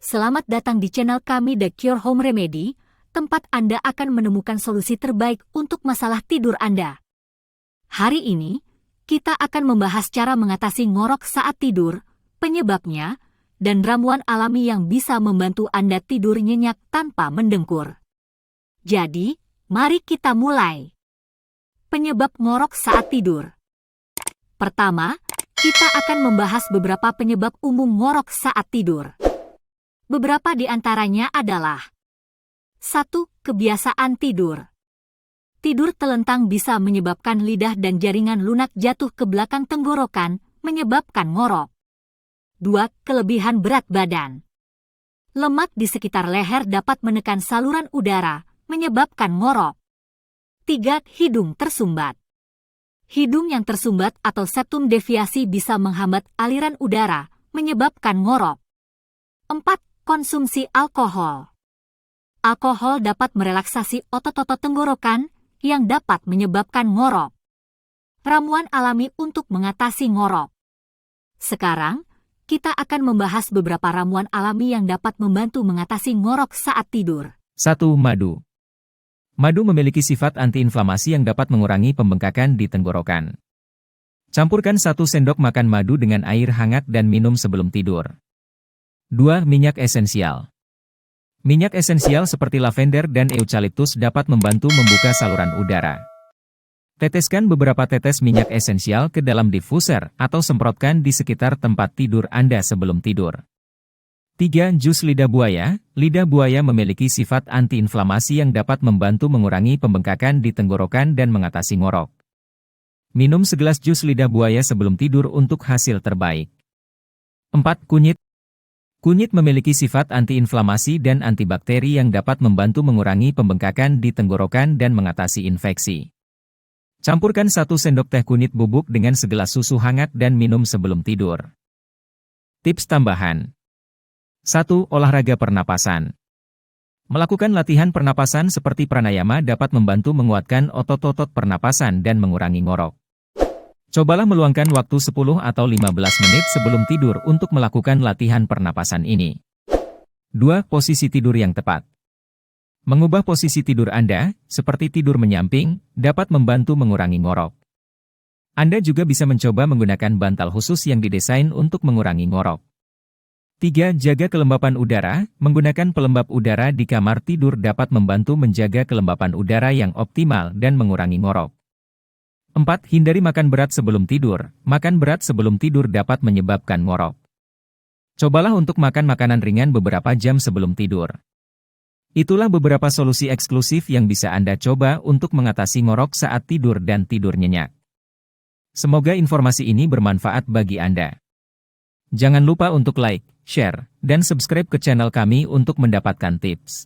Selamat datang di channel kami The Cure Home Remedy, tempat Anda akan menemukan solusi terbaik untuk masalah tidur Anda. Hari ini, kita akan membahas cara mengatasi ngorok saat tidur, penyebabnya, dan ramuan alami yang bisa membantu Anda tidur nyenyak tanpa mendengkur. Jadi, mari kita mulai. Penyebab ngorok saat tidur. Pertama, kita akan membahas beberapa penyebab umum ngorok saat tidur. Beberapa di antaranya adalah 1. Kebiasaan tidur. Tidur telentang bisa menyebabkan lidah dan jaringan lunak jatuh ke belakang tenggorokan, menyebabkan ngorok. 2. Kelebihan berat badan. Lemak di sekitar leher dapat menekan saluran udara, menyebabkan ngorok. 3. Hidung tersumbat. Hidung yang tersumbat atau septum deviasi bisa menghambat aliran udara, menyebabkan ngorok. 4. Konsumsi alkohol. Alkohol dapat merelaksasi otot-otot tenggorokan yang dapat menyebabkan ngorok. Ramuan alami untuk mengatasi ngorok. Sekarang, kita akan membahas beberapa ramuan alami yang dapat membantu mengatasi ngorok saat tidur. 1. Madu. Madu memiliki sifat antiinflamasi yang dapat mengurangi pembengkakan di tenggorokan. Campurkan 1 sendok makan madu dengan air hangat dan minum sebelum tidur. 2. Minyak esensial. Minyak esensial seperti lavender dan eucalyptus dapat membantu membuka saluran udara. Teteskan beberapa tetes minyak esensial ke dalam diffuser atau semprotkan di sekitar tempat tidur Anda sebelum tidur. 3. Jus lidah buaya. Lidah buaya memiliki sifat antiinflamasi yang dapat membantu mengurangi pembengkakan di tenggorokan dan mengatasi ngorok. Minum segelas jus lidah buaya sebelum tidur untuk hasil terbaik. 4. Kunyit. Kunyit memiliki sifat antiinflamasi dan antibakteri yang dapat membantu mengurangi pembengkakan di tenggorokan dan mengatasi infeksi. Campurkan 1 sendok teh kunyit bubuk dengan segelas susu hangat dan minum sebelum tidur. Tips tambahan. 1. Olahraga pernapasan. Melakukan latihan pernapasan seperti pranayama dapat membantu menguatkan otot-otot pernapasan dan mengurangi ngorok. Cobalah meluangkan waktu 10 atau 15 menit sebelum tidur untuk melakukan latihan pernapasan ini. 2. Posisi tidur yang tepat. Mengubah posisi tidur Anda, seperti tidur menyamping, dapat membantu mengurangi ngorok. Anda juga bisa mencoba menggunakan bantal khusus yang didesain untuk mengurangi ngorok. 3. Jaga kelembapan udara. Menggunakan pelembab udara di kamar tidur dapat membantu menjaga kelembapan udara yang optimal dan mengurangi ngorok. 4. Hindari makan berat sebelum tidur. Makan berat sebelum tidur dapat menyebabkan ngorok. Cobalah untuk makan makanan ringan beberapa jam sebelum tidur. Itulah beberapa solusi eksklusif yang bisa Anda coba untuk mengatasi ngorok saat tidur dan tidur nyenyak. Semoga informasi ini bermanfaat bagi Anda. Jangan lupa untuk like, share, dan subscribe ke channel kami untuk mendapatkan tips.